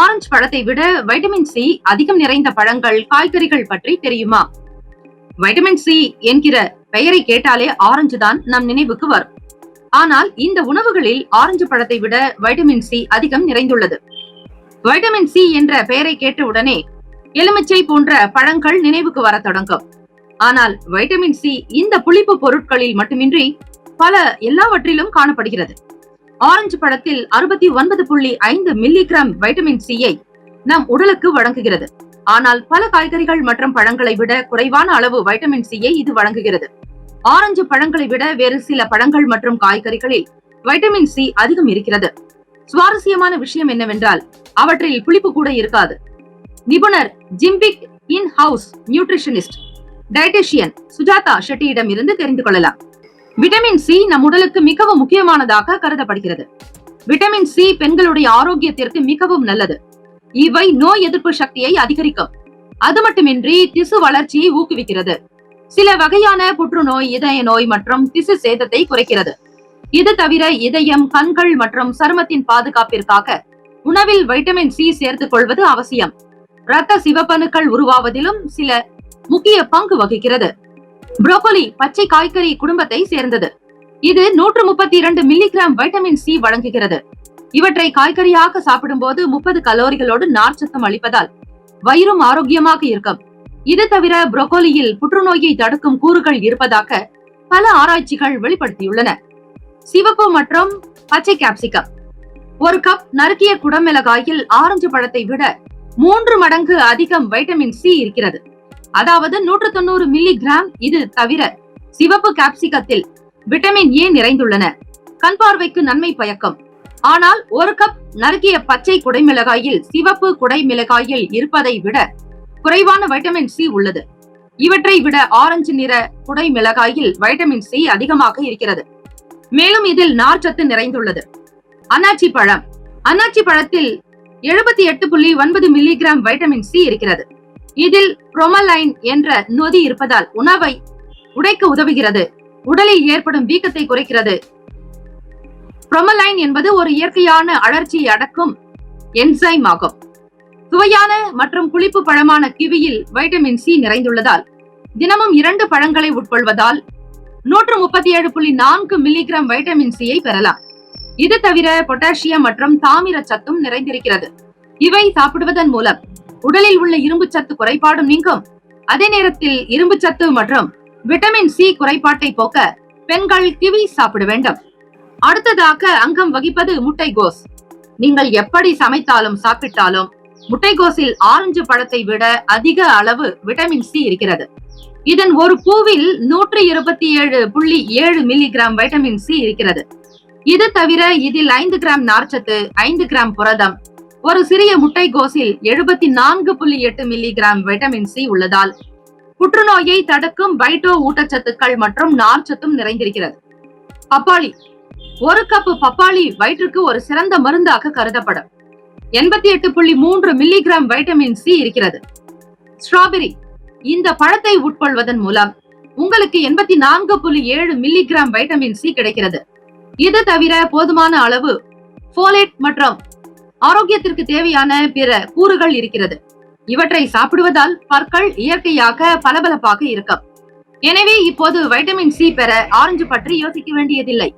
Orange பழத்தை விட vitamin C அதிகம் நிறைந்த பழங்கள், காய்கறிகள் பற்றி தெரியுமா? வைட்டமின் சி என்கிற பெயரை கேட்டாலே ஆரஞ்சு தான் நம் நினைவுக்கு வரும். ஆனால் இந்த உணவுகளில் ஆரஞ்சு பழத்தை விட வைட்டமின் சி அதிகம் நிறைந்துள்ளது. வைட்டமின் சி என்ற பெயரை கேட்டவுடனே எலுமிச்சை போன்ற பழங்கள் நினைவுக்கு வர தொடங்கும். ஆனால் வைட்டமின் சி இந்த புளிப்பு பொருட்களில் மட்டுமின்றி பல எல்லாவற்றிலும் காணப்படுகிறது. ஆரஞ்சு பழத்தில் 69.5 மில்லிகிராம் வைட்டமின் சியை நம் உடலுக்கு வழங்குகிறது. ஆனால் பல காய்கறிகள் மற்றும் பழங்களை விட குறைவான அளவு வைட்டமின் சியை இது வழங்குகிறது. ஆரஞ்சு பழங்களை விட வேறு சில பழங்கள் மற்றும் காய்கறிகளில் வைட்டமின் சி அதிகம் இருக்கிறது. சுவாரஸ்யமான விஷயம் என்னவென்றால் அவற்றில் புளிப்பு கூட இருக்காது. நிபுணர் ஜிம்பிக் in house nutritionist dietitian Sujatha ஷெட்டியிடம் இருந்து தெரிந்து கொள்ளலாம். விட்டமின் சி நம் உடலுக்கு மிகவும் முக்கியமானதாக கருதப்படுகிறது. விட்டமின் சி பெண்களுடைய ஆரோக்கியத்திற்கு மிகவும் நல்லது. இவை நோய் எதிர்ப்பு சக்தியை அதிகரிக்கும். அது மட்டுமின்றி திசு வளர்ச்சியை ஊக்குவிக்கிறது. சில வகையான புற்றுநோய், இதய நோய் மற்றும் திசு சேதத்தை குறைக்கிறது. இது தவிர இதயம், கண்கள் மற்றும் சருமத்தின் பாதுகாப்பிற்காக உணவில் வைட்டமின் சி சேர்த்துக் கொள்வது அவசியம். இரத்த சிவப்பணுக்கள் உருவாவதிலும் சில முக்கிய பங்கு வகிக்கிறது. புரோக்கோலி பச்சை காய்கறி குடும்பத்தை சேர்ந்தது. இது 132 மில்லிகிராம் வைட்டமின் சி வழங்குகிறது. இவற்றை காய்கறியாக சாப்பிடும் போது 30 கலோரிகளோடு நார்ச்சத்தும் அளிப்பதால் வயிறும் ஆரோக்கியமாக இருக்கும். இது தவிர புரோக்கோலியில் புற்றுநோயை தடுக்கும் கூறுகள் இருப்பதாக பல ஆராய்ச்சிகள் வெளிப்படுத்தியுள்ளன. சிவப்பு மற்றும் பச்சை கேப்சிகம். ஒரு கப் நறுக்கிய குடமிளகாயில் ஆரஞ்சு பழத்தை விட 3 மடங்கு அதிகம் வைட்டமின் சி இருக்கிறது. அதாவது 190 மில்லிகிராம். இது தவிர சிவப்பு கேப்சிகத்தில் விட்டமின் ஏ நிறைந்துள்ளன. கண் பார்வைக்கு நன்மை பயக்கும். ஆனால் ஒரு கப் நறுக்கிய பச்சை குடைமிளகாயில் சிவப்பு குடைமிளகாயில் இருப்பதை விட குறைவான வைட்டமின் சி உள்ளது. இவற்றை விட ஆரஞ்சு நிற குடைமிளகாயில் வைட்டமின் சி அதிகமாக இருக்கிறது. மேலும் இதில் நார்ச்சத்து நிறைந்துள்ளது. அன்னாச்சி பழம். அன்னாச்சி பழத்தில் 78.9 மில்லிகிராம் வைட்டமின் சி இருக்கிறது. இதில் புரோமலைன் என்ற நொதி இருப்பதால் உணவை உடைக்க உதவுகிறது. உடலில் ஏற்படும் வீக்கத்தை குறைக்கிறது. புரோமலைன் என்பது ஒரு இயற்கையான அழற்சியை அடக்கும் என்சைம் ஆகும். சுவையான மற்றும் புளிப்பு பழமான கிவியில் வைட்டமின் சி நிறைந்துள்ளதால் தினமும் 2 பழங்களை உட்கொள்வதால் 137.4 மில்லிகிராம் வைட்டமின் சியை பெறலாம். இது தவிர பொட்டாசியம் மற்றும் தாமிர சத்தும் நிறைந்திருக்கிறது. இவை சாப்பிடுவதன் மூலம் உடலில் உள்ள இரும்பு சத்து குறைபாடும் நீங்கும். அதே நேரத்தில் இரும்பு சத்து மற்றும் விட்டமின் சி குறைபாட்டை போக்க பெண்கள் கிவி சாப்பிட வேண்டும். அடுத்ததாக அங்கம் வகிப்பது முட்டைகோஸ். நீங்கள் எப்படி சமைத்தாலும் சாப்பிட்டாலும் முட்டைகோஸில் ஆரஞ்சு பழத்தை விட அதிக அளவு விட்டமின் சி இருக்கிறது. இதன் ஒரு பூவில் 127.7 மில்லிகிராம் வைட்டமின் சி இருக்கிறது. இது தவிர இதில் 5 கிராம் நார்ச்சத்து, 5 கிராம் புரதம், ஒரு சிறிய முட்டைகோஸில் 74.8 மில்லிகிராம் வைட்டமின் சி உள்ளதால் புற்றுநோயை தடுக்கும் பைட்டோ ஊட்டச்சத்துக்கள் மற்றும் நார்ச்சத்தும் நிறைந்திருக்கிறது. பப்பாளி. ஒரு கப் பப்பாளி வயிற்றுக்கு ஒரு சிறந்த மருந்தாக கருதப்படும். 88.3 மில்லிகிராம் வைட்டமின் சி இருக்கிறது. ஸ்ட்ராபெரி. இந்த பழத்தை உட்கொள்வதன் மூலம் உங்களுக்கு 84.7 மில்லிகிராம் வைட்டமின் சி கிடைக்கிறது. இது தவிர போதுமான அளவு போலேட் மற்றும் ஆரோக்கியத்திற்கு தேவையான பிற கூறுகள் இருக்கிறது. இவற்றை சாப்பிடுவதால் பற்கள் இயற்கையாக பளபளப்பாக இருக்கும். எனவே இப்போது வைட்டமின் சி பெற ஆரஞ்சு பற்றி யோசிக்க வேண்டியதில்லை.